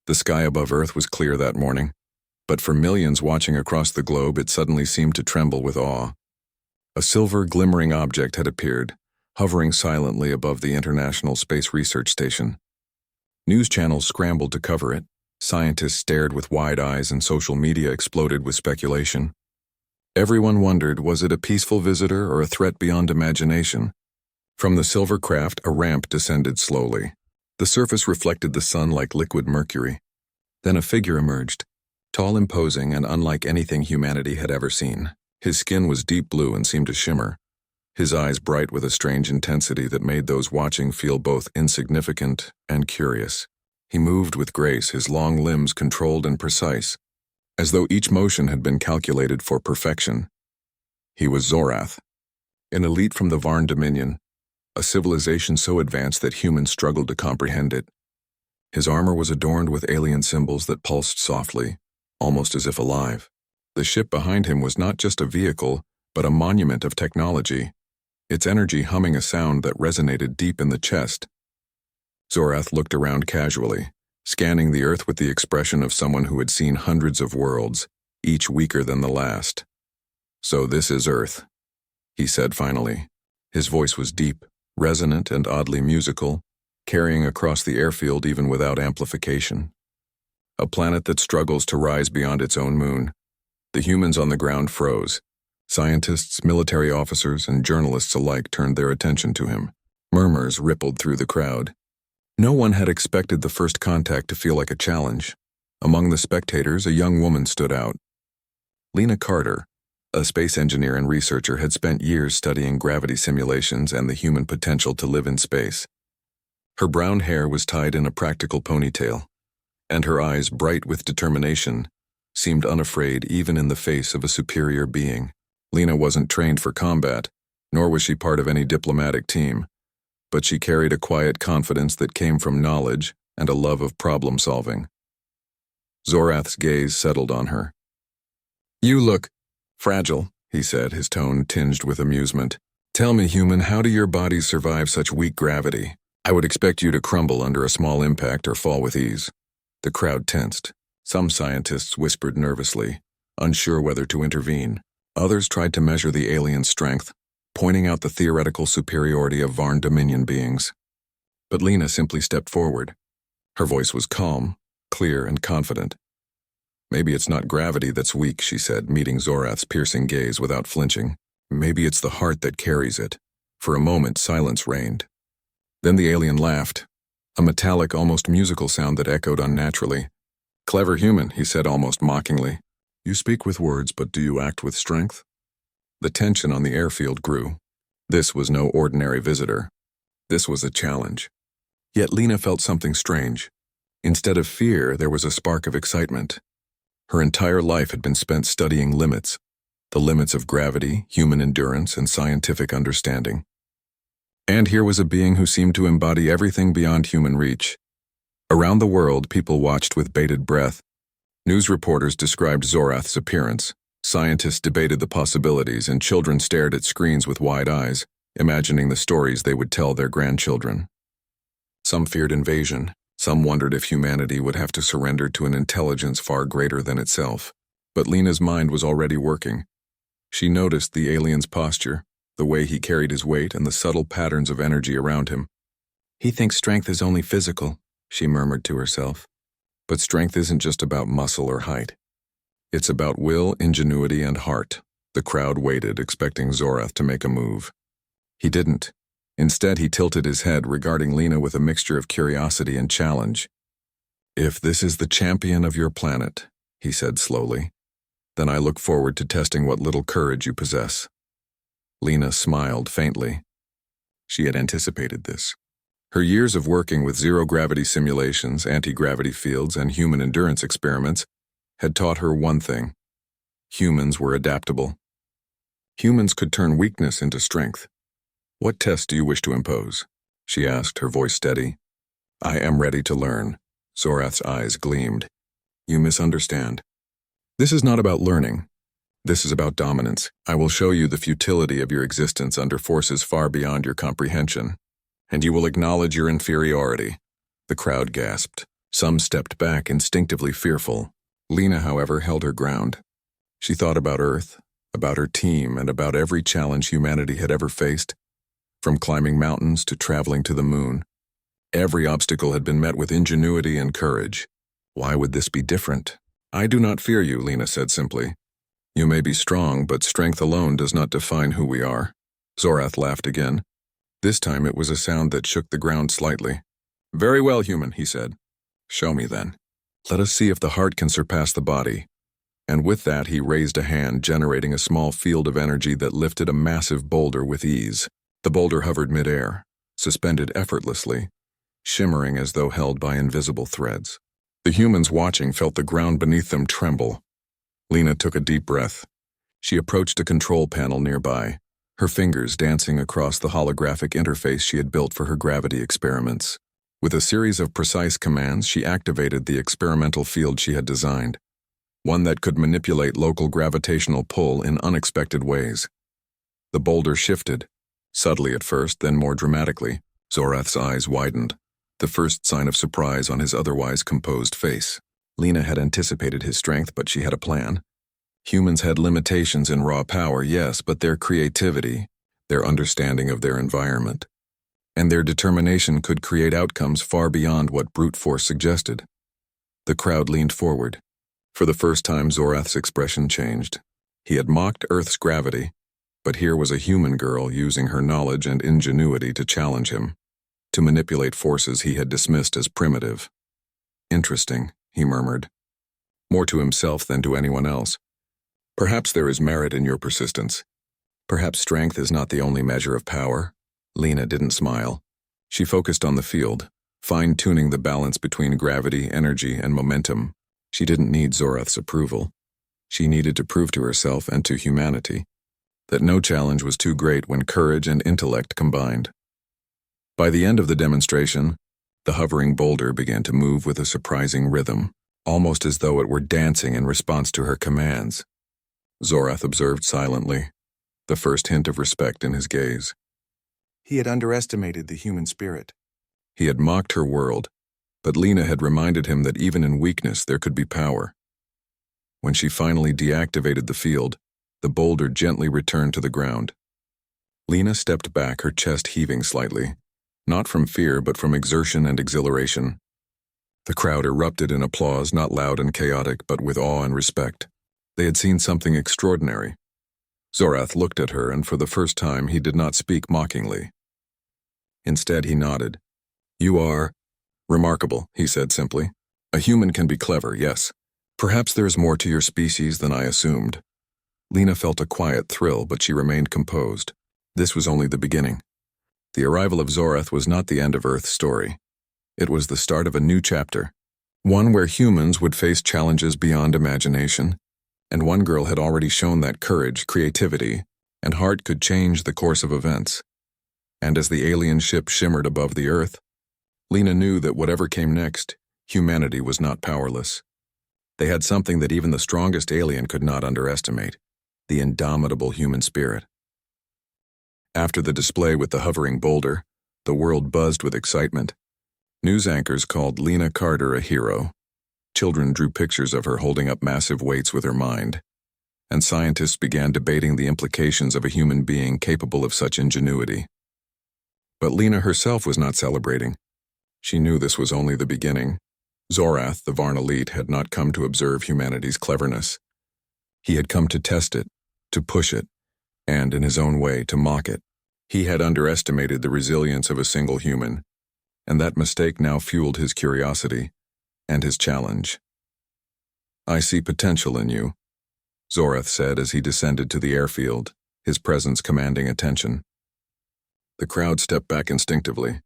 The sky above Earth was clear that morning, but for millions watching across the globe it suddenly seemed to tremble with awe. A silver, glimmering object had appeared, hovering silently above the International Space Research Station. News channels scrambled to cover it, scientists stared with wide eyes, and social media exploded with speculation. Everyone wondered, was it a peaceful visitor or a threat beyond imagination? From the silver craft, a ramp descended slowly. The surface reflected the sun like liquid mercury. Then a figure emerged, tall, imposing, and unlike anything humanity had ever seen. His skin was deep blue and seemed to shimmer, his eyes bright with a strange intensity that made those watching feel both insignificant and curious. He moved with grace, his long limbs controlled and precise, as though each motion had been calculated for perfection. He was Zorath, an elite from the Varn Dominion, a civilization so advanced that humans struggled to comprehend it. His armor was adorned with alien symbols that pulsed softly, almost as if alive. The ship behind him was not just a vehicle, but a monument of technology, its energy humming a sound that resonated deep in the chest. Zorath looked around casually, scanning the Earth with the expression of someone who had seen hundreds of worlds, each weaker than the last. "So this is Earth," he said finally. His voice was deep, resonant, and oddly musical, carrying across the airfield even without amplification. "A planet that struggles to rise beyond its own moon." The humans on the ground froze. Scientists, military officers, and journalists alike turned their attention to him. Murmurs rippled through the crowd. No one had expected the first contact to feel like a challenge. Among the spectators, a young woman stood out. Lena Carter, a space engineer and researcher, had spent years studying gravity simulations and the human potential to live in space. Her brown hair was tied in a practical ponytail, and her eyes, bright with determination, seemed unafraid even in the face of a superior being. Lena wasn't trained for combat, nor was she part of any diplomatic team, but she carried a quiet confidence that came from knowledge and a love of problem-solving. Zorath's gaze settled on her. "You look fragile," he said, his tone tinged with amusement. "Tell me, human, how do your bodies survive such weak gravity? I would expect you to crumble under a small impact or fall with ease." The crowd tensed. Some scientists whispered nervously, unsure whether to intervene. Others tried to measure the alien's strength, pointing out the theoretical superiority of Varn Dominion beings. But Lena simply stepped forward. Her voice was calm, clear, and confident. "Maybe it's not gravity that's weak," she said, meeting Zorath's piercing gaze without flinching. "Maybe it's the heart that carries it." For a moment, silence reigned. Then the alien laughed, a metallic, almost musical sound that echoed unnaturally. "Clever human," he said almost mockingly. "You speak with words, but do you act with strength?" The tension on the airfield grew. This was no ordinary visitor. This was a challenge. Yet Lena felt something strange. Instead of fear, there was a spark of excitement. Her entire life had been spent studying limits, the limits of gravity, human endurance, and scientific understanding. And here was a being who seemed to embody everything beyond human reach. Around the world, people watched with bated breath. News reporters described Zorath's appearance. Scientists debated the possibilities, and children stared at screens with wide eyes, imagining the stories they would tell their grandchildren. Some feared invasion. Some wondered if humanity would have to surrender to an intelligence far greater than itself. But Lena's mind was already working. She noticed the alien's posture, the way he carried his weight, and the subtle patterns of energy around him. "He thinks strength is only physical," she murmured to herself. But strength isn't just about muscle or height. It's about will, ingenuity, and heart. The crowd waited, expecting Zorath to make a move. He didn't. Instead, he tilted his head, regarding Lena with a mixture of curiosity and challenge. "If this is the champion of your planet," he said slowly, "then I look forward to testing what little courage you possess." Lena smiled faintly. She had anticipated this. Her years of working with zero-gravity simulations, anti-gravity fields, and human endurance experiments had taught her one thing. Humans were adaptable. Humans could turn weakness into strength. "What test do you wish to impose?" she asked, her voice steady. "I am ready to learn." Zorath's eyes gleamed. "You misunderstand. This is not about learning. This is about dominance. I will show you the futility of your existence under forces far beyond your comprehension, and you will acknowledge your inferiority." The crowd gasped. Some stepped back, instinctively fearful. Lena, however, held her ground. She thought about Earth, about her team, and about every challenge humanity had ever faced, from climbing mountains to traveling to the moon. Every obstacle had been met with ingenuity and courage. Why would this be different? "I do not fear you," Lena said simply. "You may be strong, but strength alone does not define who we are." Zorath laughed again. This time it was a sound that shook the ground slightly. "Very well, human," he said. "Show me then. Let us see if the heart can surpass the body." And with that he raised a hand, generating a small field of energy that lifted a massive boulder with ease. The boulder hovered midair, suspended effortlessly, shimmering as though held by invisible threads. The humans watching felt the ground beneath them tremble. Lena took a deep breath. She approached a control panel nearby, her fingers dancing across the holographic interface she had built for her gravity experiments. With a series of precise commands, she activated the experimental field she had designed, one that could manipulate local gravitational pull in unexpected ways. The boulder shifted, subtly at first, then more dramatically. Zorath's eyes widened, the first sign of surprise on his otherwise composed face. Lena had anticipated his strength, but she had a plan. Humans had limitations in raw power, yes, but their creativity, their understanding of their environment, and their determination could create outcomes far beyond what brute force suggested. The crowd leaned forward. For the first time, Zorath's expression changed. He had mocked Earth's gravity, but here was a human girl using her knowledge and ingenuity to challenge him, to manipulate forces he had dismissed as primitive. "Interesting," he murmured, more to himself than to anyone else. "Perhaps there is merit in your persistence. Perhaps strength is not the only measure of power." Lena didn't smile. She focused on the field, fine-tuning the balance between gravity, energy, and momentum. She didn't need Zorath's approval. She needed to prove to herself and to humanity that no challenge was too great when courage and intellect combined. By the end of the demonstration, the hovering boulder began to move with a surprising rhythm, almost as though it were dancing in response to her commands. Zorath observed silently, the first hint of respect in his gaze. He had underestimated the human spirit. He had mocked her world, but Lena had reminded him that even in weakness there could be power. When she finally deactivated the field, the boulder gently returned to the ground. Lena stepped back, her chest heaving slightly, not from fear but from exertion and exhilaration. The crowd erupted in applause, not loud and chaotic, but with awe and respect. They had seen something extraordinary. Zorath looked at her, and for the first time he did not speak mockingly. Instead, he nodded. "You are remarkable," he said simply. "A human can be clever, yes. Perhaps there is more to your species than I assumed." Lena felt a quiet thrill, but she remained composed. This was only the beginning. The arrival of Zorath was not the end of Earth's story. It was the start of a new chapter, one where humans would face challenges beyond imagination, and one girl had already shown that courage, creativity, and heart could change the course of events. And as the alien ship shimmered above the Earth, Lena knew that whatever came next, humanity was not powerless. They had something that even the strongest alien could not underestimate: the indomitable human spirit. After the display with the hovering boulder, the world buzzed with excitement. News anchors called Lena Carter a hero. Children drew pictures of her holding up massive weights with her mind, and scientists began debating the implications of a human being capable of such ingenuity. But Lena herself was not celebrating. She knew this was only the beginning. Zorath, the Varn elite, had not come to observe humanity's cleverness. He had come to test it, to push it, and, in his own way, to mock it. He had underestimated the resilience of a single human, and that mistake now fueled his curiosity and his challenge. "I see potential in you," Zorath said as he descended to the airfield, his presence commanding attention. The crowd stepped back instinctively.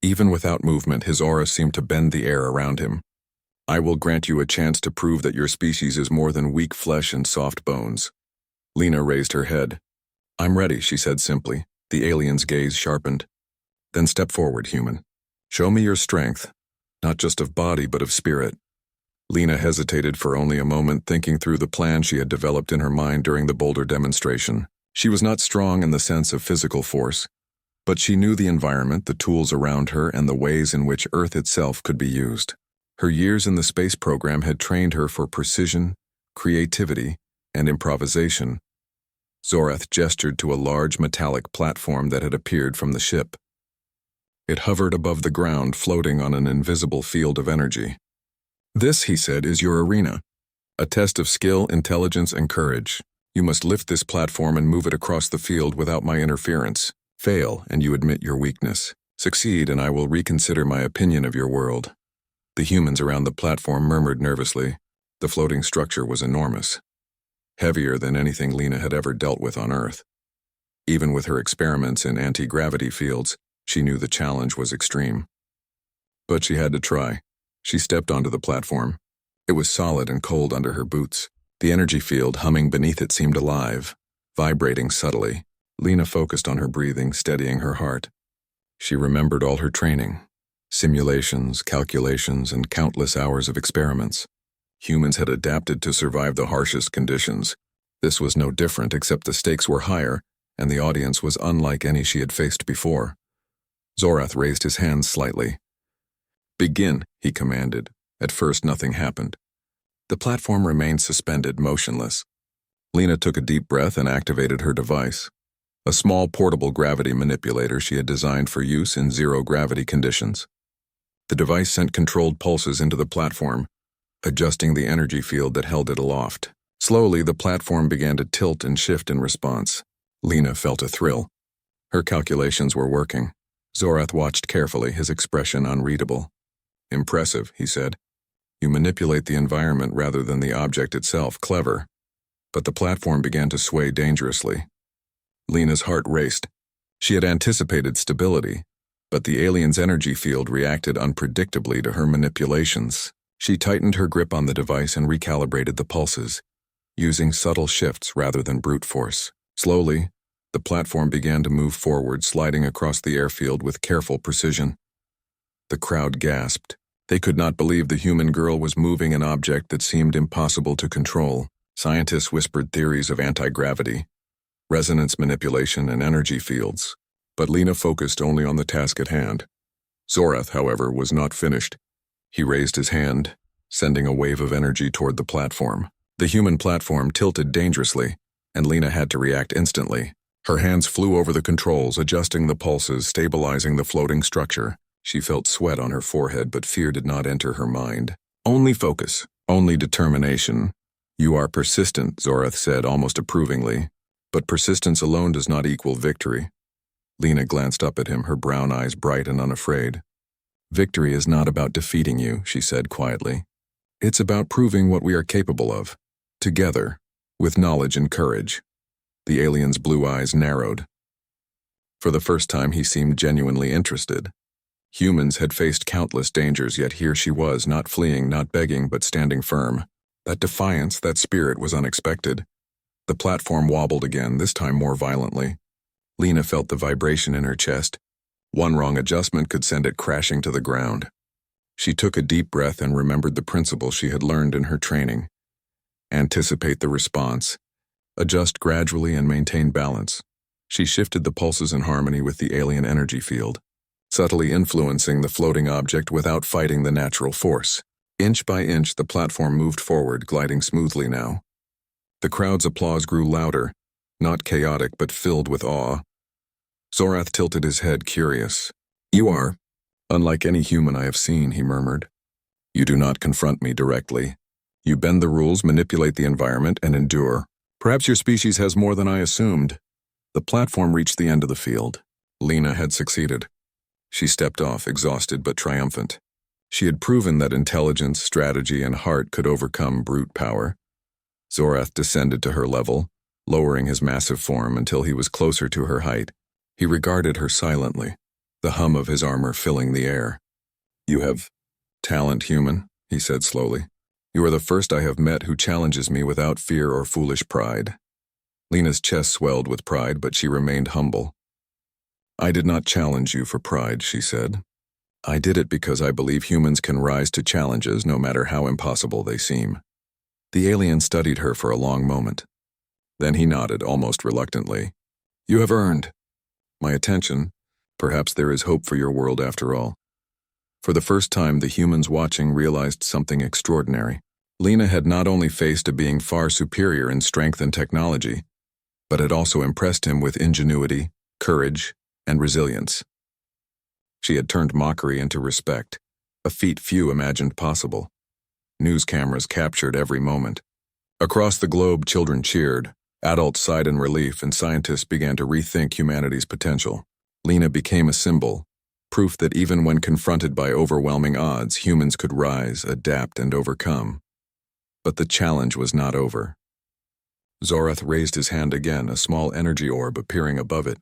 Even without movement, his aura seemed to bend the air around him. "I will grant you a chance to prove that your species is more than weak flesh and soft bones." Lena raised her head. "I'm ready," she said simply. The alien's gaze sharpened. "Then step forward, human. Show me your strength, not just of body but of spirit." Lena hesitated for only a moment, thinking through the plan she had developed in her mind during the boulder demonstration. She was not strong in the sense of physical force, but she knew the environment, the tools around her, and the ways in which Earth itself could be used. Her years in the space program had trained her for precision, creativity, and improvisation. Zorath gestured to a large metallic platform that had appeared from the ship. It hovered above the ground, floating on an invisible field of energy. "This," he said, "is your arena. A test of skill, intelligence, and courage. You must lift this platform and move it across the field without my interference. Fail, and you admit your weakness. Succeed, and I will reconsider my opinion of your world." The humans around the platform murmured nervously. The floating structure was enormous, heavier than anything Lena had ever dealt with on Earth. Even with her experiments in anti-gravity fields, she knew the challenge was extreme. But she had to try. She stepped onto the platform. It was solid and cold under her boots. The energy field humming beneath it seemed alive, vibrating subtly. Lena focused on her breathing, steadying her heart. She remembered all her training, simulations, calculations, and countless hours of experiments. Humans had adapted to survive the harshest conditions. This was no different, except the stakes were higher, and the audience was unlike any she had faced before. Zorath raised his hands slightly. "Begin," he commanded. At first, nothing happened. The platform remained suspended, motionless. Lena took a deep breath and activated her device, a small portable gravity manipulator she had designed for use in zero-gravity conditions. The device sent controlled pulses into the platform, adjusting the energy field that held it aloft. Slowly, the platform began to tilt and shift in response. Lena felt a thrill. Her calculations were working. Zorath watched carefully, his expression unreadable. "Impressive," he said. "You manipulate the environment rather than the object itself. Clever." But the platform began to sway dangerously. Lena's heart raced. She had anticipated stability, but the alien's energy field reacted unpredictably to her manipulations. She tightened her grip on the device and recalibrated the pulses, using subtle shifts rather than brute force. Slowly, the platform began to move forward, sliding across the airfield with careful precision. The crowd gasped. They could not believe the human girl was moving an object that seemed impossible to control. Scientists whispered theories of anti-gravity, resonance manipulation, and energy fields. But Lena focused only on the task at hand. Zorath, however, was not finished. He raised his hand, sending a wave of energy toward the platform. The human platform tilted dangerously, and Lena had to react instantly. Her hands flew over the controls, adjusting the pulses, stabilizing the floating structure. She felt sweat on her forehead, but fear did not enter her mind. "Only focus, only determination." "You are persistent," Zorath said almost approvingly. "But persistence alone does not equal victory." Lena glanced up at him, her brown eyes bright and unafraid. "Victory is not about defeating you," she said quietly. "It's about proving what we are capable of, together, with knowledge and courage." The alien's blue eyes narrowed. For the first time, he seemed genuinely interested. Humans had faced countless dangers, yet here she was, not fleeing, not begging, but standing firm. That defiance, that spirit was unexpected. The platform wobbled again, this time more violently. Lena felt the vibration in her chest. One wrong adjustment could send it crashing to the ground. She took a deep breath and remembered the principle she had learned in her training. Anticipate the response. Adjust gradually and maintain balance. She shifted the pulses in harmony with the alien energy field, subtly influencing the floating object without fighting the natural force. Inch by inch, the platform moved forward, gliding smoothly now. The crowd's applause grew louder, not chaotic but filled with awe. Zorath tilted his head, curious. "You are unlike any human I have seen," he murmured. "You do not confront me directly. You bend the rules, manipulate the environment, and endure. Perhaps your species has more than I assumed." The platform reached the end of the field. Lena had succeeded. She stepped off, exhausted but triumphant. She had proven that intelligence, strategy, and heart could overcome brute power. Zorath descended to her level, lowering his massive form until he was closer to her height. He regarded her silently, the hum of his armor filling the air. "You have talent, human," he said slowly. "You are the first I have met who challenges me without fear or foolish pride." Lena's chest swelled with pride, but she remained humble. "I did not challenge you for pride," she said. "I did it because I believe humans can rise to challenges no matter how impossible they seem." The alien studied her for a long moment. Then he nodded, almost reluctantly. "You have earned my attention. Perhaps there is hope for your world after all." For the first time, the humans watching realized something extraordinary. Lena had not only faced a being far superior in strength and technology, but had also impressed him with ingenuity, courage, and resilience. She had turned mockery into respect, a feat few imagined possible. News cameras captured every moment. Across the globe, children cheered, adults sighed in relief, and scientists began to rethink humanity's potential. Lena became a symbol, proof that even when confronted by overwhelming odds, humans could rise, adapt, and overcome. But the challenge was not over. Zorath raised his hand again, a small energy orb appearing above it.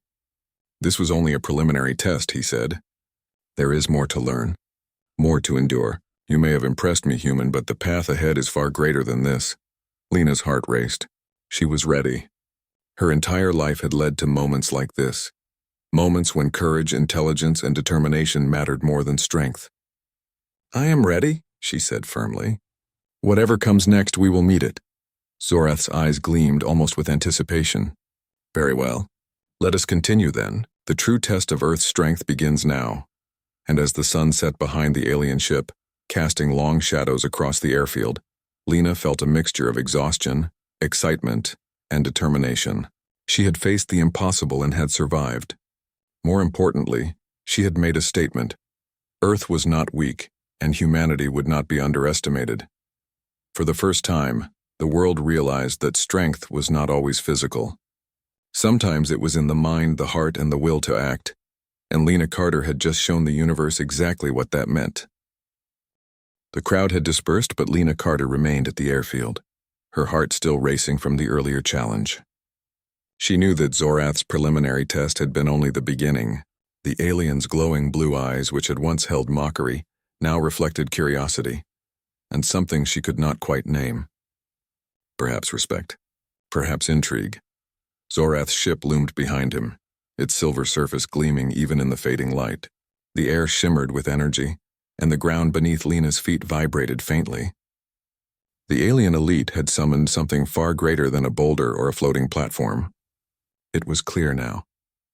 "This was only a preliminary test," he said. "There is more to learn, more to endure. You may have impressed me, human, but the path ahead is far greater than this." Lena's heart raced. She was ready. Her entire life had led to moments like this. Moments when courage, intelligence, and determination mattered more than strength. "I am ready," she said firmly. "Whatever comes next, we will meet it." Zorath's eyes gleamed almost with anticipation. "Very well. Let us continue then. The true test of Earth's strength begins now." And as the sun set behind the alien ship, casting long shadows across the airfield, Lena felt a mixture of exhaustion, excitement, and determination. She had faced the impossible and had survived. More importantly, she had made a statement. Earth was not weak, and humanity would not be underestimated. For the first time, the world realized that strength was not always physical. Sometimes it was in the mind, the heart, and the will to act, and Lena Carter had just shown the universe exactly what that meant. The crowd had dispersed, but Lena Carter remained at the airfield, her heart still racing from the earlier challenge. She knew that Zorath's preliminary test had been only the beginning. The alien's glowing blue eyes, which had once held mockery, now reflected curiosity, and something she could not quite name. Perhaps respect, perhaps intrigue. Zorath's ship loomed behind him, its silver surface gleaming even in the fading light. The air shimmered with energy, and the ground beneath Lena's feet vibrated faintly. The alien elite had summoned something far greater than a boulder or a floating platform. It was clear now.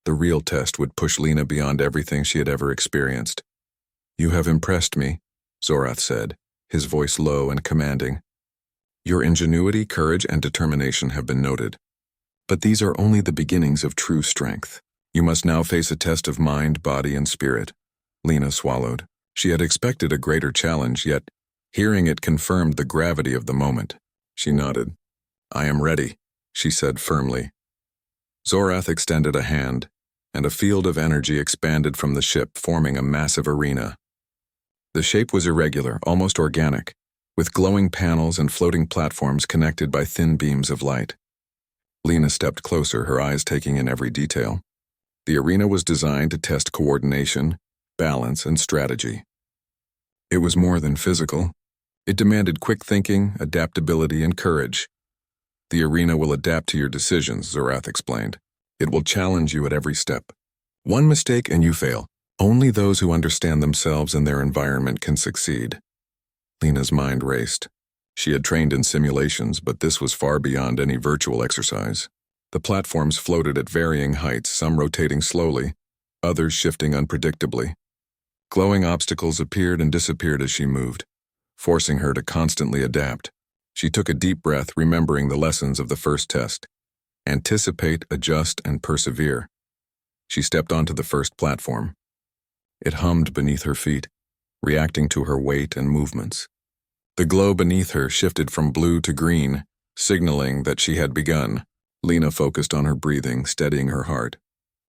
The real test would push Lena beyond everything she had ever experienced. "You have impressed me," Zorath said, his voice low and commanding. "Your ingenuity, courage, and determination have been noted. But these are only the beginnings of true strength. You must now face a test of mind, body, and spirit." Lena swallowed. She had expected a greater challenge, yet hearing it confirmed the gravity of the moment. She nodded. "I am ready," she said firmly. Zorath extended a hand, and a field of energy expanded from the ship, forming a massive arena. The shape was irregular, almost organic, with glowing panels and floating platforms connected by thin beams of light. Lena stepped closer, her eyes taking in every detail. The arena was designed to test coordination, balance, and strategy. It was more than physical. It demanded quick thinking, adaptability, and courage. "The arena will adapt to your decisions," Zorath explained. "It will challenge you at every step. One mistake and you fail. Only those who understand themselves and their environment can succeed." Lena's mind raced. She had trained in simulations, but this was far beyond any virtual exercise. The platforms floated at varying heights, some rotating slowly, others shifting unpredictably. Glowing obstacles appeared and disappeared as she moved, forcing her to constantly adapt. She took a deep breath, remembering the lessons of the first test. Anticipate, adjust, and persevere. She stepped onto the first platform. It hummed beneath her feet, reacting to her weight and movements. The glow beneath her shifted from blue to green, signaling that she had begun. Lena focused on her breathing, steadying her heart.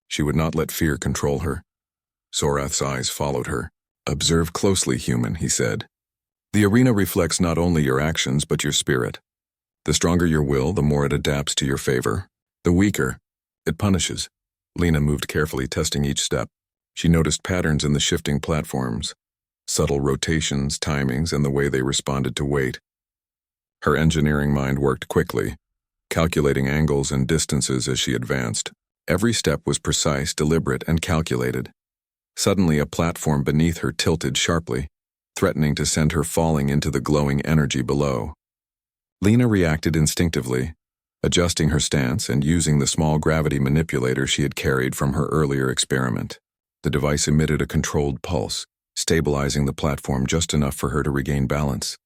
She would not let fear control her. Zorath's eyes followed her. "Observe closely, human," he said. "The arena reflects not only your actions but your spirit. The stronger your will, the more it adapts to your favor. The weaker, it punishes." Lena moved carefully, testing each step. She noticed patterns in the shifting platforms, subtle rotations, timings, and the way they responded to weight. Her engineering mind worked quickly, calculating angles and distances as she advanced. Every step was precise, deliberate, and calculated. Suddenly, a platform beneath her tilted sharply, threatening to send her falling into the glowing energy below. Lena reacted instinctively, adjusting her stance and using the small gravity manipulator she had carried from her earlier experiment. The device emitted a controlled pulse, stabilizing the platform just enough for her to regain balance.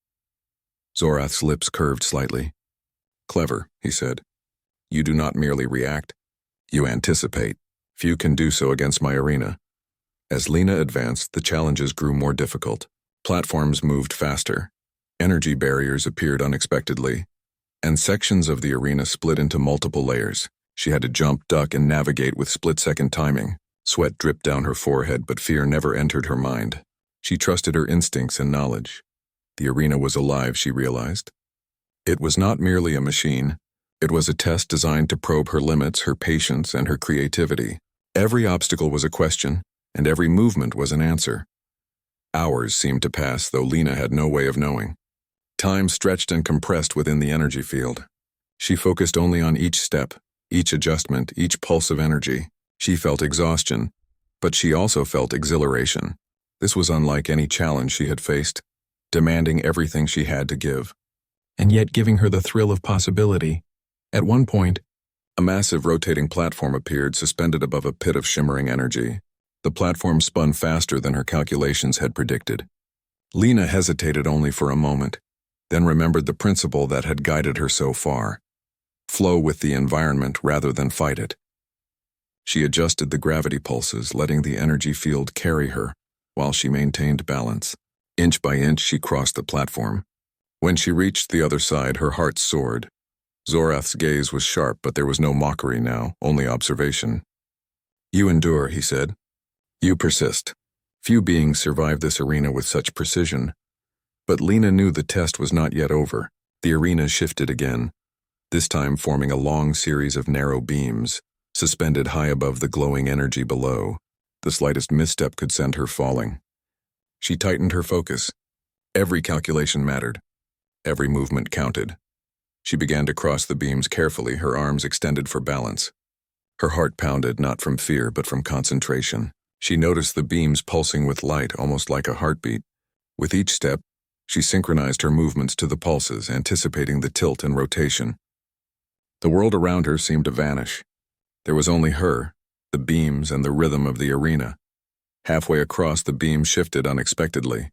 Zorath's lips curved slightly. "Clever," he said. "You do not merely react, you anticipate. Few can do so against my arena." As Lena advanced, the challenges grew more difficult. Platforms moved faster. Energy barriers appeared unexpectedly, and sections of the arena split into multiple layers. She had to jump, duck, and navigate with split-second timing. Sweat dripped down her forehead, but fear never entered her mind. She trusted her instincts and knowledge. The arena was alive, she realized. It was not merely a machine. It was a test designed to probe her limits, her patience, and her creativity. Every obstacle was a question, and every movement was an answer. Hours seemed to pass, though Lena had no way of knowing. Time stretched and compressed within the energy field. She focused only on each step, each adjustment, each pulse of energy. She felt exhaustion, but she also felt exhilaration. This was unlike any challenge she had faced, demanding everything she had to give, and yet giving her the thrill of possibility. At one point, a massive rotating platform appeared, suspended above a pit of shimmering energy. The platform spun faster than her calculations had predicted. Lena hesitated only for a moment, then remembered the principle that had guided her so far: flow with the environment rather than fight it. She adjusted the gravity pulses, letting the energy field carry her, while she maintained balance. Inch by inch, she crossed the platform. When she reached the other side, her heart soared. Zorath's gaze was sharp, but there was no mockery now, only observation. "You endure," he said. "You persist. Few beings survive this arena with such precision." But Lena knew the test was not yet over. The arena shifted again, this time forming a long series of narrow beams, suspended high above the glowing energy below. The slightest misstep could send her falling. She tightened her focus. Every calculation mattered. Every movement counted. She began to cross the beams carefully, her arms extended for balance. Her heart pounded, not from fear, but from concentration. She noticed the beams pulsing with light, almost like a heartbeat. With each step, she synchronized her movements to the pulses, anticipating the tilt and rotation. The world around her seemed to vanish. There was only her, the beams, and the rhythm of the arena. Halfway across, the beam shifted unexpectedly.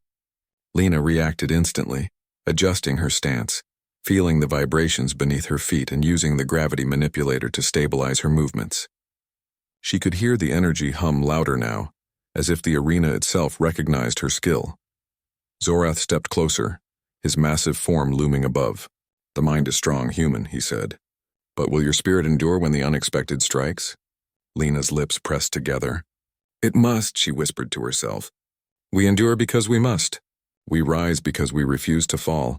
Lena reacted instantly, adjusting her stance, feeling the vibrations beneath her feet and using the gravity manipulator to stabilize her movements. She could hear the energy hum louder now, as if the arena itself recognized her skill. Zorath stepped closer, his massive form looming above. "The mind is strong, human," he said. "But will your spirit endure when the unexpected strikes?" Lena's lips pressed together. "It must," she whispered to herself. "We endure because we must. We rise because we refuse to fall."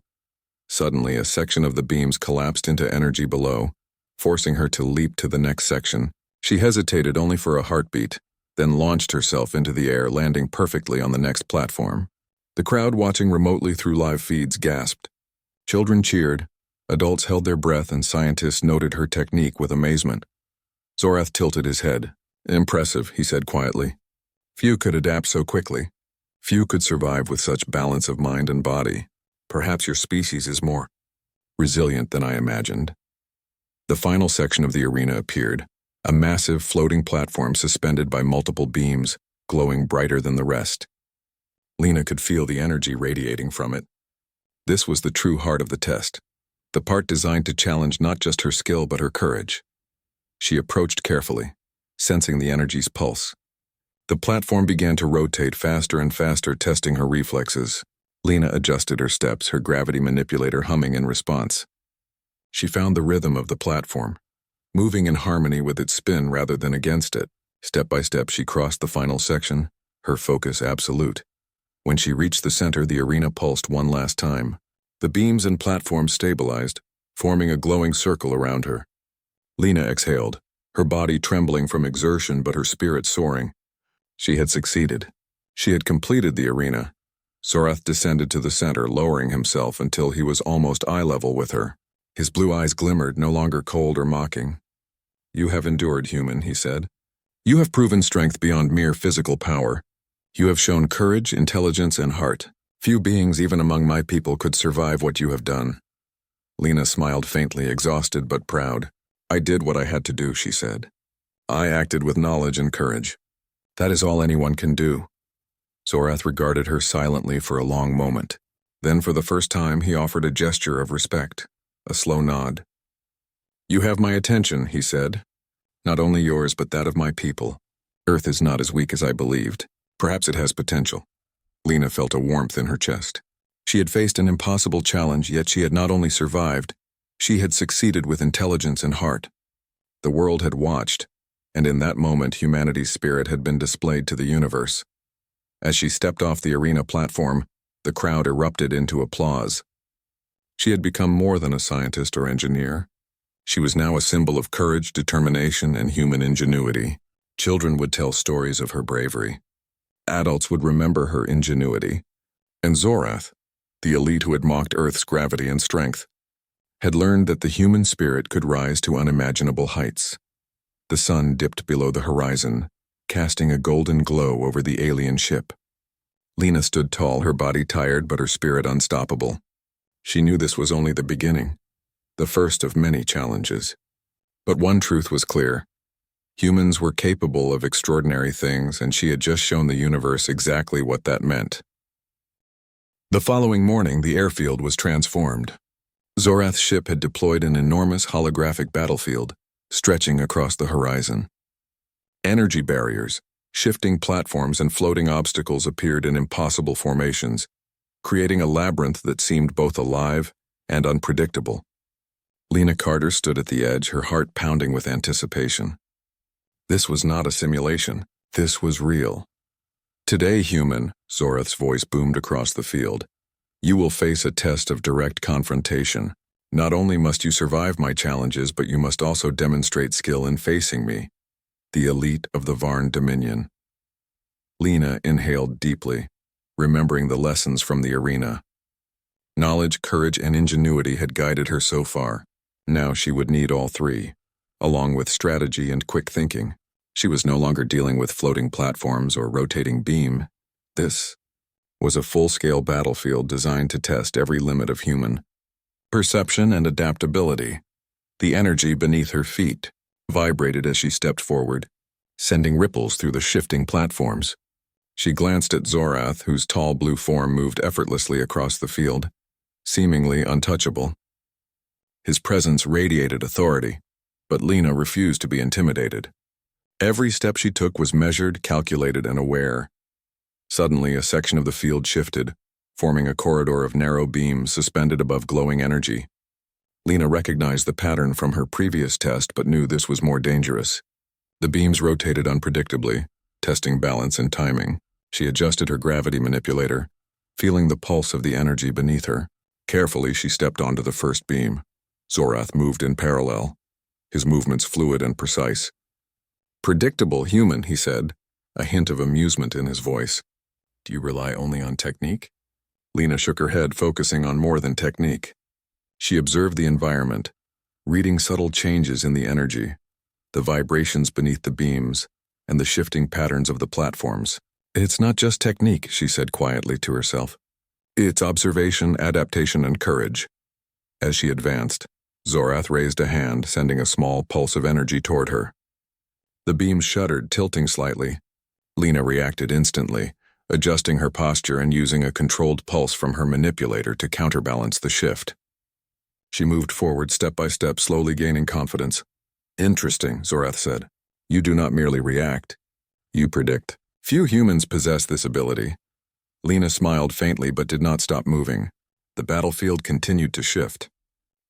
Suddenly, a section of the beams collapsed into energy below, forcing her to leap to the next section. She hesitated only for a heartbeat, then launched herself into the air, landing perfectly on the next platform. The crowd watching remotely through live feeds gasped. Children cheered, adults held their breath, and scientists noted her technique with amazement. Zorath tilted his head. "Impressive," he said quietly. "Few could adapt so quickly. Few could survive with such balance of mind and body. Perhaps your species is more resilient than I imagined." The final section of the arena appeared, a massive floating platform suspended by multiple beams, glowing brighter than the rest. Lena could feel the energy radiating from it. This was the true heart of the test, the part designed to challenge not just her skill but her courage. She approached carefully, sensing the energy's pulse. The platform began to rotate faster and faster, testing her reflexes. Lena adjusted her steps, her gravity manipulator humming in response. She found the rhythm of the platform, moving in harmony with its spin rather than against it. Step by step, she crossed the final section, her focus absolute. When she reached the center, the arena pulsed one last time. The beams and platform stabilized, forming a glowing circle around her. Lena exhaled, her body trembling from exertion but her spirit soaring. She had succeeded. She had completed the arena. Zorath descended to the center, lowering himself until he was almost eye level with her. His blue eyes glimmered, no longer cold or mocking. "You have endured, human," he said. "You have proven strength beyond mere physical power. You have shown courage, intelligence, and heart. Few beings, even among my people, could survive what you have done." Lena smiled faintly, exhausted but proud. "I did what I had to do," she said. "I acted with knowledge and courage. That is all anyone can do." Zorath regarded her silently for a long moment. Then for the first time he offered a gesture of respect, a slow nod. "You have my attention," he said. "Not only yours but that of my people. Earth is not as weak as I believed. Perhaps it has potential." Lena felt a warmth in her chest. She had faced an impossible challenge, yet she had not only survived, she had succeeded with intelligence and heart. The world had watched, and in that moment humanity's spirit had been displayed to the universe. As she stepped off the arena platform, the crowd erupted into applause. She had become more than a scientist or engineer. She was now a symbol of courage, determination, and human ingenuity. Children would tell stories of her bravery. Adults would remember her ingenuity. And Zorath, the elite who had mocked Earth's gravity and strength, had learned that the human spirit could rise to unimaginable heights. The sun dipped below the horizon, casting a golden glow over the alien ship. Lena stood tall, her body tired but her spirit unstoppable. She knew this was only the beginning, the first of many challenges. But one truth was clear. Humans were capable of extraordinary things, and she had just shown the universe exactly what that meant. The following morning, the airfield was transformed. Zorath's ship had deployed an enormous holographic battlefield, stretching across the horizon. Energy barriers, shifting platforms, and floating obstacles appeared in impossible formations, creating a labyrinth that seemed both alive and unpredictable. Lena Carter stood at the edge, her heart pounding with anticipation. This was not a simulation. This was real. "Today, human," Zorath's voice boomed across the field, "you will face a test of direct confrontation. Not only must you survive my challenges, but you must also demonstrate skill in facing me, the elite of the Varn Dominion." Lena inhaled deeply, remembering the lessons from the arena. Knowledge, courage, and ingenuity had guided her so far. Now she would need all three, along with strategy and quick thinking. She was no longer dealing with floating platforms or rotating beam. This was a full-scale battlefield designed to test every limit of human perception and adaptability. The energy beneath her feet vibrated as she stepped forward, sending ripples through the shifting platforms. She glanced at Zorath, whose tall blue form moved effortlessly across the field, seemingly untouchable. His presence radiated authority, but Lena refused to be intimidated. Every step she took was measured, calculated, and aware. Suddenly, a section of the field shifted, forming a corridor of narrow beams suspended above glowing energy. Lena recognized the pattern from her previous test, but knew this was more dangerous. The beams rotated unpredictably, testing balance and timing. She adjusted her gravity manipulator, feeling the pulse of the energy beneath her. Carefully, she stepped onto the first beam. Zorath moved in parallel, his movements fluid and precise. "Predictable human," he said, a hint of amusement in his voice. "Do you rely only on technique?" Lena shook her head, focusing on more than technique. She observed the environment, reading subtle changes in the energy, the vibrations beneath the beams, and the shifting patterns of the platforms. "It's not just technique," she said quietly to herself. "It's observation, adaptation, and courage." As she advanced, Zorath raised a hand, sending a small pulse of energy toward her. The beam shuddered, tilting slightly. Lena reacted instantly, adjusting her posture and using a controlled pulse from her manipulator to counterbalance the shift. She moved forward step by step, slowly gaining confidence. "Interesting," Zorath said. "You do not merely react. You predict. Few humans possess this ability." Lena smiled faintly but did not stop moving. The battlefield continued to shift.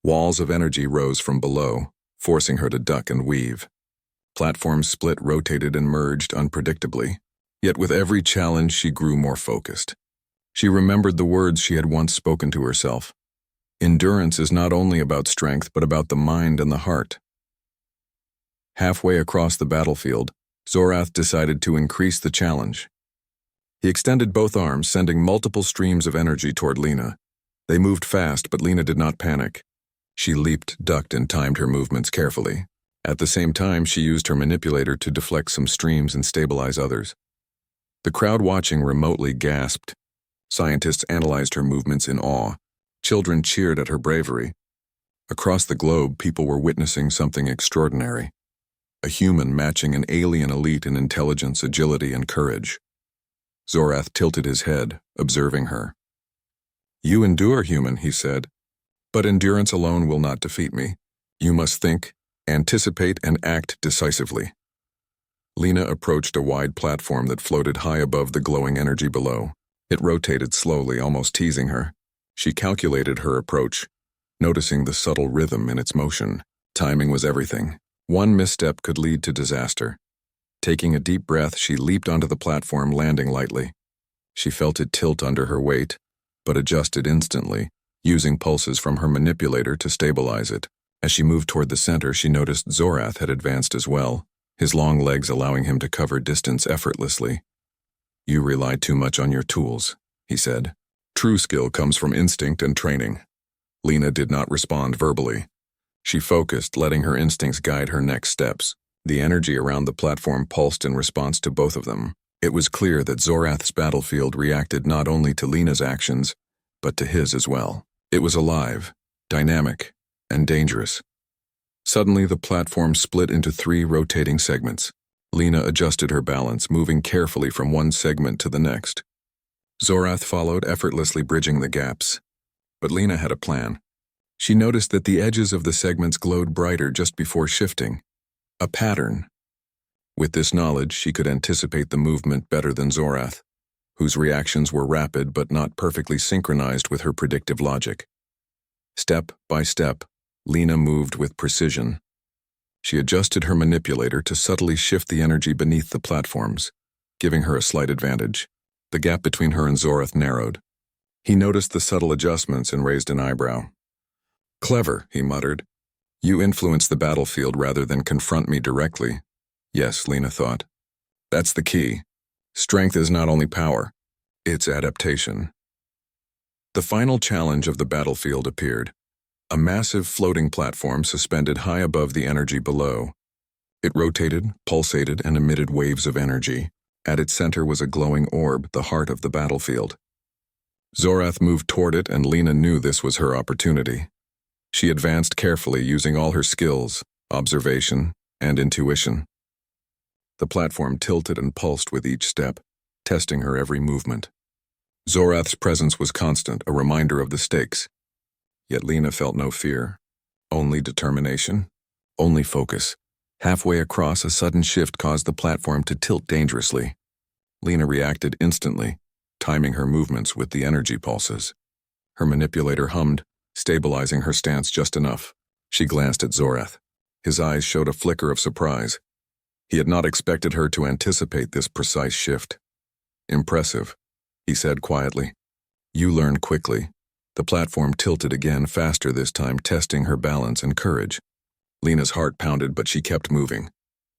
Walls of energy rose from below, forcing her to duck and weave. Platforms split, rotated, and merged unpredictably. Yet with every challenge, she grew more focused. She remembered the words she had once spoken to herself. Endurance is not only about strength, but about the mind and the heart. Halfway across the battlefield, Zorath decided to increase the challenge. He extended both arms, sending multiple streams of energy toward Lena. They moved fast, but Lena did not panic. She leaped, ducked, and timed her movements carefully. At the same time, she used her manipulator to deflect some streams and stabilize others. The crowd watching remotely gasped. Scientists analyzed her movements in awe. Children cheered at her bravery. Across the globe, people were witnessing something extraordinary. A human matching an alien elite in intelligence, agility, and courage. Zorath tilted his head, observing her. "You endure, human," he said. "But endurance alone will not defeat me. You must think, anticipate, and act decisively." Lena approached a wide platform that floated high above the glowing energy below. It rotated slowly, almost teasing her. She calculated her approach, noticing the subtle rhythm in its motion. Timing was everything. One misstep could lead to disaster. Taking a deep breath, she leaped onto the platform, landing lightly. She felt it tilt under her weight, but adjusted instantly, using pulses from her manipulator to stabilize it. As she moved toward the center, she noticed Zorath had advanced as well, his long legs allowing him to cover distance effortlessly. "You rely too much on your tools," he said. "True skill comes from instinct and training." Lena did not respond verbally. She focused, letting her instincts guide her next steps. The energy around the platform pulsed in response to both of them. It was clear that Zorath's battlefield reacted not only to Lena's actions, but to his as well. It was alive, dynamic, and dangerous. Suddenly, the platform split into 3 rotating segments. Lena adjusted her balance, moving carefully from one segment to the next. Zorath followed, effortlessly bridging the gaps. But Lena had a plan. She noticed that the edges of the segments glowed brighter just before shifting. A pattern. With this knowledge, she could anticipate the movement better than Zorath, whose reactions were rapid but not perfectly synchronized with her predictive logic. Step by step, Lena moved with precision. She adjusted her manipulator to subtly shift the energy beneath the platforms, giving her a slight advantage. The gap between her and Zorath narrowed. He noticed the subtle adjustments and raised an eyebrow. "Clever," he muttered. "You influence the battlefield rather than confront me directly." Yes, Lena thought. That's the key. Strength is not only power, it's adaptation. The final challenge of the battlefield appeared. A massive floating platform suspended high above the energy below. It rotated, pulsated, and emitted waves of energy. At its center was a glowing orb, the heart of the battlefield. Zorath moved toward it, and Lena knew this was her opportunity. She advanced carefully, using all her skills, observation, and intuition. The platform tilted and pulsed with each step, testing her every movement. Zorath's presence was constant, a reminder of the stakes. Yet Lena felt no fear, only determination, only focus. Halfway across, a sudden shift caused the platform to tilt dangerously. Lena reacted instantly, timing her movements with the energy pulses. Her manipulator hummed, stabilizing her stance just enough. She glanced at Zorath. His eyes showed a flicker of surprise. He had not expected her to anticipate this precise shift. "Impressive," he said quietly. "You learn quickly." The platform tilted again, faster this time, testing her balance and courage. Lena's heart pounded, but she kept moving.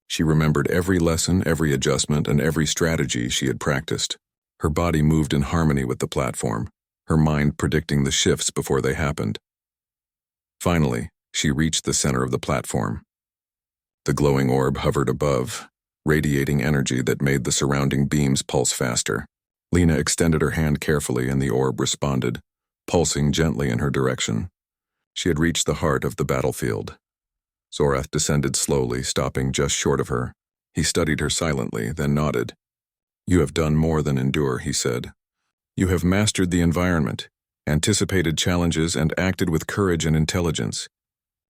She remembered every lesson, every adjustment, and every strategy she had practiced. Her body moved in harmony with the platform, her mind predicting the shifts before they happened. Finally, she reached the center of the platform. The glowing orb hovered above, radiating energy that made the surrounding beams pulse faster. Lena extended her hand carefully, and the orb responded, pulsing gently in her direction. She had reached the heart of the battlefield. Zorath descended slowly, stopping just short of her. He studied her silently, then nodded. "You have done more than endure," he said. "You have mastered the environment, anticipated challenges, and acted with courage and intelligence.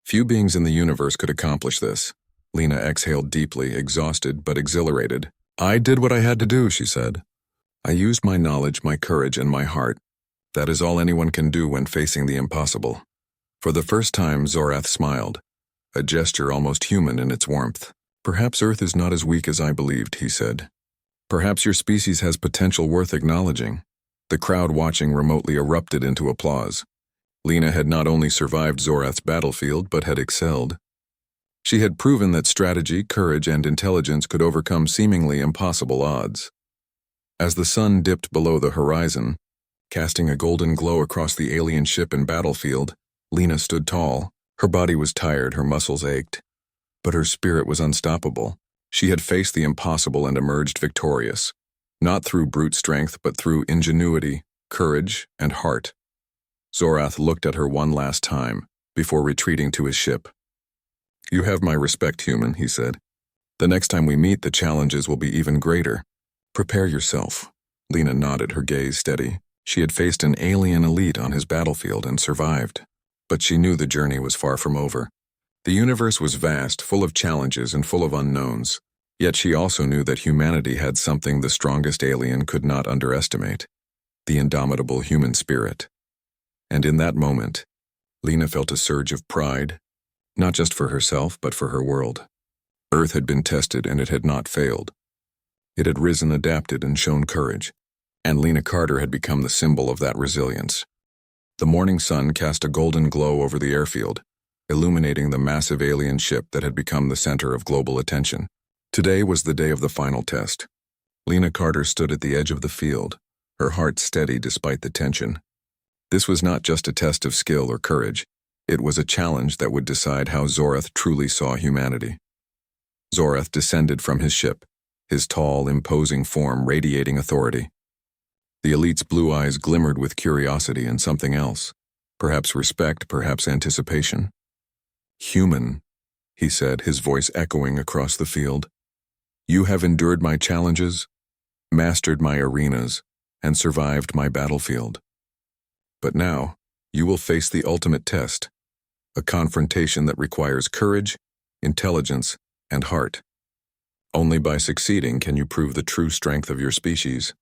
Few beings in the universe could accomplish this." Lena exhaled deeply, exhausted but exhilarated. "I did what I had to do," she said. "I used my knowledge, my courage, and my heart. That is all anyone can do when facing the impossible." For the first time, Zorath smiled, a gesture almost human in its warmth. "Perhaps Earth is not as weak as I believed," he said. "Perhaps your species has potential worth acknowledging." The crowd watching remotely erupted into applause. Lena had not only survived Zorath's battlefield, but had excelled. She had proven that strategy, courage, and intelligence could overcome seemingly impossible odds. As the sun dipped below the horizon, casting a golden glow across the alien ship and battlefield, Lena stood tall. Her body was tired, her muscles ached, but her spirit was unstoppable. She had faced the impossible and emerged victorious, not through brute strength, but through ingenuity, courage, and heart. Zorath looked at her one last time, before retreating to his ship. "You have my respect, human," he said. "The next time we meet, the challenges will be even greater. Prepare yourself. Lena nodded, her gaze steady. She had faced an alien elite on his battlefield and survived. But she knew the journey was far from over. The universe was vast, full of challenges and full of unknowns. Yet she also knew that humanity had something the strongest alien could not underestimate: the indomitable human spirit. And in that moment, Lena felt a surge of pride, not just for herself, but for her world. Earth had been tested and it had not failed. It had risen, adapted, and shown courage, and Lena Carter had become the symbol of that resilience. The morning sun cast a golden glow over the airfield, illuminating the massive alien ship that had become the center of global attention. Today was the day of the final test. Lena Carter stood at the edge of the field, her heart steady despite the tension. This was not just a test of skill or courage. It was a challenge that would decide how Zorath truly saw humanity. Zorath descended from his ship, his tall, imposing form radiating authority. The elite's blue eyes glimmered with curiosity and something else, perhaps respect, perhaps anticipation. "Human," he said, his voice echoing across the field. "You have endured my challenges, mastered my arenas, and survived my battlefield. But now, you will face the ultimate test, a confrontation that requires courage, intelligence, and heart. Only by succeeding can you prove the true strength of your species."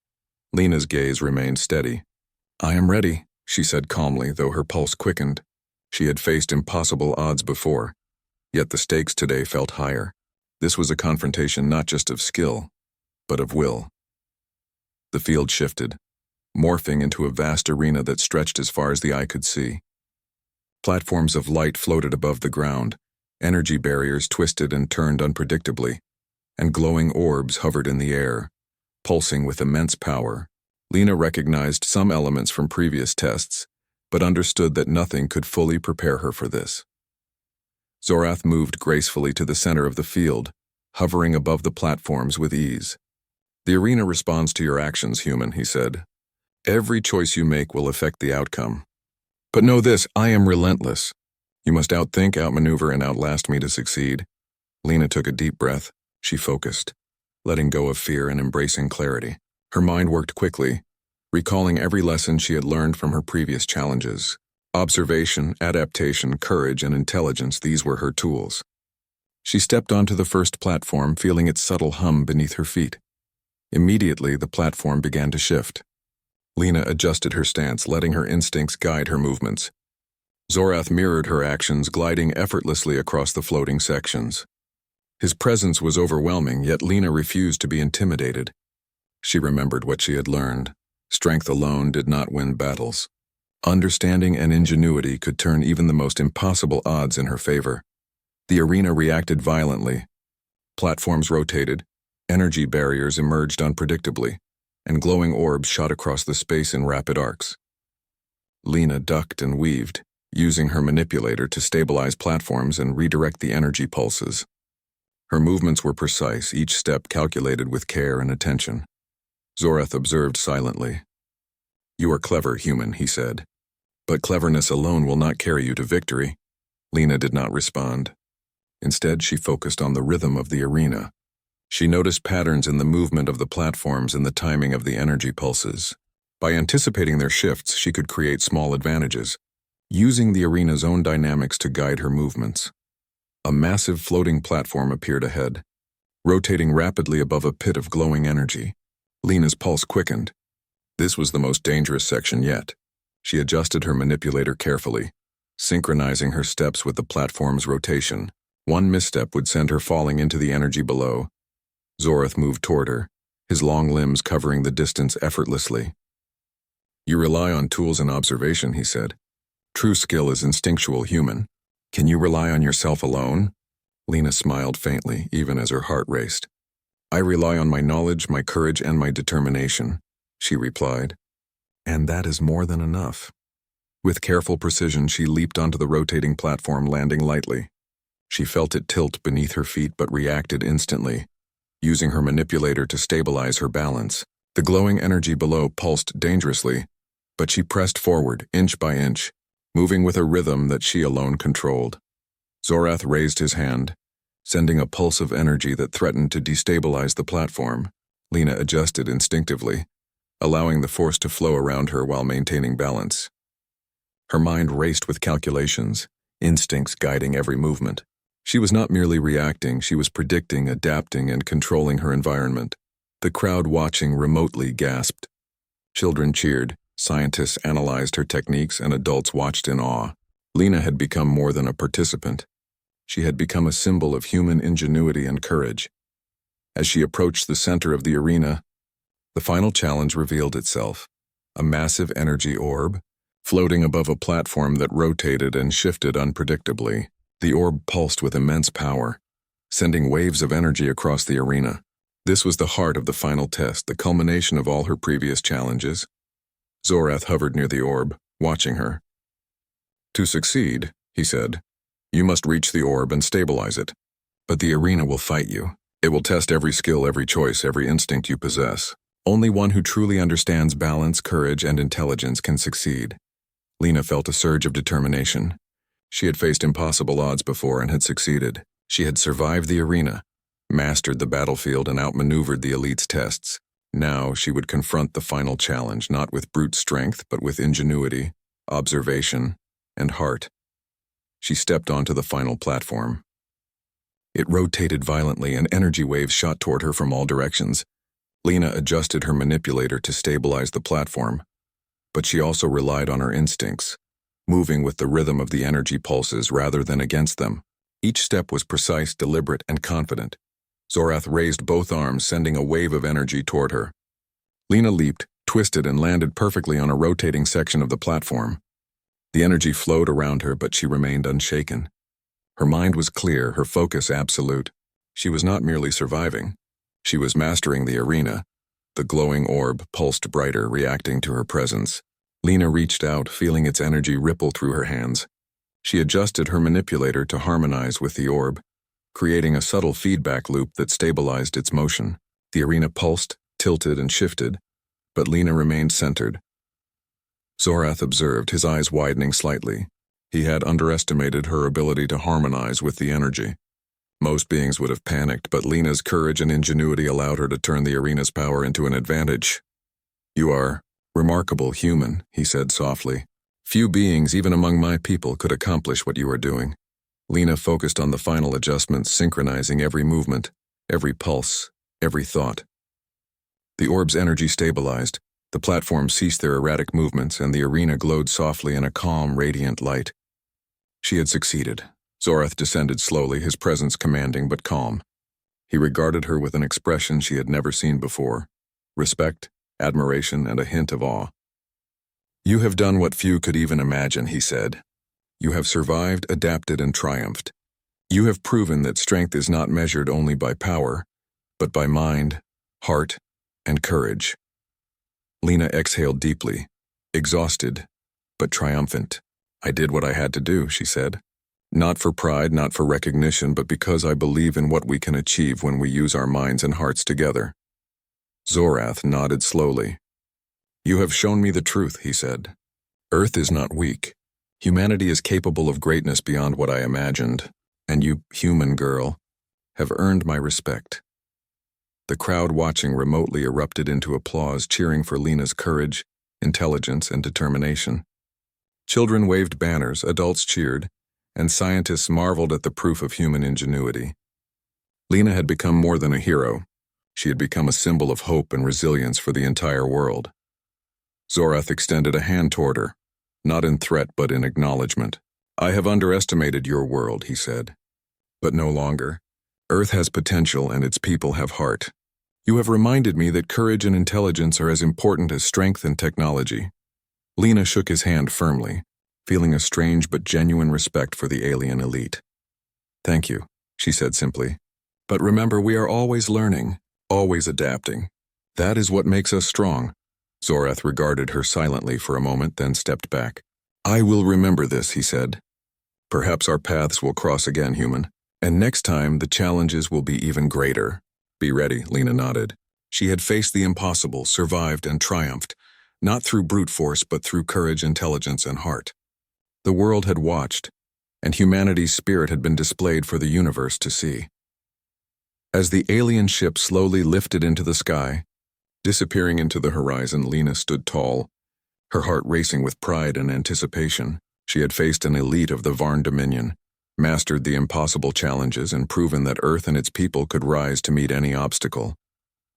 Lena's gaze remained steady. "I am ready," she said calmly, though her pulse quickened. She had faced impossible odds before, yet the stakes today felt higher. This was a confrontation not just of skill, but of will. The field shifted, morphing into a vast arena that stretched as far as the eye could see. Platforms of light floated above the ground, energy barriers twisted and turned unpredictably, and glowing orbs hovered in the air, pulsing with immense power. Lena recognized some elements from previous tests, but understood that nothing could fully prepare her for this. Zorath moved gracefully to the center of the field, hovering above the platforms with ease. "The arena responds to your actions, human," he said. "Every choice you make will affect the outcome. But know this, I am relentless. You must outthink, outmaneuver, and outlast me to succeed." Lena took a deep breath. She focused, letting go of fear and embracing clarity. Her mind worked quickly, recalling every lesson she had learned from her previous challenges. Observation, adaptation, courage, and intelligence, these were her tools. She stepped onto the first platform, feeling its subtle hum beneath her feet. Immediately, the platform began to shift. Lena adjusted her stance, letting her instincts guide her movements. Zorath mirrored her actions, gliding effortlessly across the floating sections. His presence was overwhelming, yet Lena refused to be intimidated. She remembered what she had learned. Strength alone did not win battles. Understanding and ingenuity could turn even the most impossible odds in her favor. The arena reacted violently. Platforms rotated, energy barriers emerged unpredictably, and glowing orbs shot across the space in rapid arcs. Lena ducked and weaved, using her manipulator to stabilize platforms and redirect the energy pulses. Her movements were precise, each step calculated with care and attention. Zorath observed silently. "You are clever, human," he said. "But cleverness alone will not carry you to victory." Lena did not respond. Instead, she focused on the rhythm of the arena. She noticed patterns in the movement of the platforms and the timing of the energy pulses. By anticipating their shifts, she could create small advantages, using the arena's own dynamics to guide her movements. A massive floating platform appeared ahead, rotating rapidly above a pit of glowing energy. Lena's pulse quickened. This was the most dangerous section yet. She adjusted her manipulator carefully, synchronizing her steps with the platform's rotation. One misstep would send her falling into the energy below. Zorath moved toward her, his long limbs covering the distance effortlessly. "You rely on tools and observation," he said. "True skill is instinctual, human. Can you rely on yourself alone?" Lena smiled faintly, even as her heart raced. "I rely on my knowledge, my courage, and my determination," she replied. "And that is more than enough." With careful precision, she leaped onto the rotating platform, landing lightly. She felt it tilt beneath her feet but reacted instantly, using her manipulator to stabilize her balance. The glowing energy below pulsed dangerously, but she pressed forward, inch by inch, moving with a rhythm that she alone controlled. Zorath raised his hand, sending a pulse of energy that threatened to destabilize the platform. Lena adjusted instinctively, allowing the force to flow around her while maintaining balance. Her mind raced with calculations, instincts guiding every movement. She was not merely reacting, she was predicting, adapting, and controlling her environment. The crowd watching remotely gasped. Children cheered, scientists analyzed her techniques, and adults watched in awe. Lena had become more than a participant. She had become a symbol of human ingenuity and courage. As she approached the center of the arena, the final challenge revealed itself. A massive energy orb, floating above a platform that rotated and shifted unpredictably. The orb pulsed with immense power, sending waves of energy across the arena. This was the heart of the final test, the culmination of all her previous challenges. Zorath hovered near the orb, watching her. "To succeed," he said, "you must reach the orb and stabilize it. But the arena will fight you. It will test every skill, every choice, every instinct you possess. Only one who truly understands balance, courage, and intelligence can succeed." Lena felt a surge of determination. She had faced impossible odds before and had succeeded. She had survived the arena, mastered the battlefield, and outmaneuvered the elite's tests. Now she would confront the final challenge, not with brute strength, but with ingenuity, observation, and heart. She stepped onto the final platform. It rotated violently, and energy waves shot toward her from all directions. Lena adjusted her manipulator to stabilize the platform, but she also relied on her instincts, moving with the rhythm of the energy pulses rather than against them. Each step was precise, deliberate, and confident. Zorath raised both arms, sending a wave of energy toward her. Lena leaped, twisted, and landed perfectly on a rotating section of the platform. The energy flowed around her, but she remained unshaken. Her mind was clear, her focus absolute. She was not merely surviving. She was mastering the arena. The glowing orb pulsed brighter, reacting to her presence. Lena reached out, feeling its energy ripple through her hands. She adjusted her manipulator to harmonize with the orb, creating a subtle feedback loop that stabilized its motion. The arena pulsed, tilted, and shifted, but Lena remained centered. Zorath observed, his eyes widening slightly. He had underestimated her ability to harmonize with the energy. Most beings would have panicked, but Lena's courage and ingenuity allowed her to turn the arena's power into an advantage. "You are remarkable human," he said softly. "Few beings, even among my people, could accomplish what you are doing." Lena focused on the final adjustments, synchronizing every movement, every pulse, every thought. The orb's energy stabilized, the platform ceased their erratic movements, and the arena glowed softly in a calm, radiant light. She had succeeded. Zorath descended slowly, his presence commanding but calm. He regarded her with an expression she had never seen before: respect, admiration, and a hint of awe. "You have done what few could even imagine," he said. "You have survived, adapted, and triumphed. You have proven that strength is not measured only by power, but by mind, heart, and courage." Lena exhaled deeply, exhausted, but triumphant. "I did what I had to do," she said. "Not for pride, not for recognition, but because I believe in what we can achieve when we use our minds and hearts together." Zorath nodded slowly. "You have shown me the truth," he said. "Earth is not weak. Humanity is capable of greatness beyond what I imagined, and you, human girl, have earned my respect." The crowd watching remotely erupted into applause, cheering for Lena's courage, intelligence, and determination. Children waved banners, adults cheered, and scientists marveled at the proof of human ingenuity. Lena had become more than a hero. She had become a symbol of hope and resilience for the entire world. Zorath extended a hand toward her, not in threat but in acknowledgement. "I have underestimated your world," he said. "But no longer. Earth has potential and its people have heart. You have reminded me that courage and intelligence are as important as strength and technology." Lena shook his hand firmly, feeling a strange but genuine respect for the alien elite. "Thank you," she said simply. "But remember, we are always learning, always adapting. That is what makes us strong." Zorath regarded her silently for a moment, then stepped back. "I will remember this," he said. "Perhaps our paths will cross again, human. And next time, the challenges will be even greater." "Be ready," Lena nodded. She had faced the impossible, survived, and triumphed, not through brute force, but through courage, intelligence, and heart. The world had watched, and humanity's spirit had been displayed for the universe to see. As the alien ship slowly lifted into the sky, Disappearing into the horizon, Lena stood tall, her heart racing with pride and anticipation. She had faced an elite of the Varn Dominion, mastered the impossible challenges, and proven that Earth and its people could rise to meet any obstacle.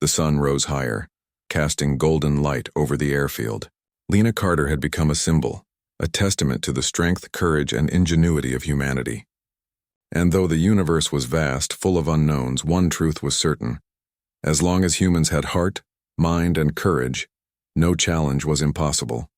The sun rose higher, casting golden light over the airfield. Lena Carter had become a symbol, a testament to the strength, courage, and ingenuity of humanity. And though the universe was vast, full of unknowns, one truth was certain. As long as humans had heart, mind, and courage, no challenge was impossible.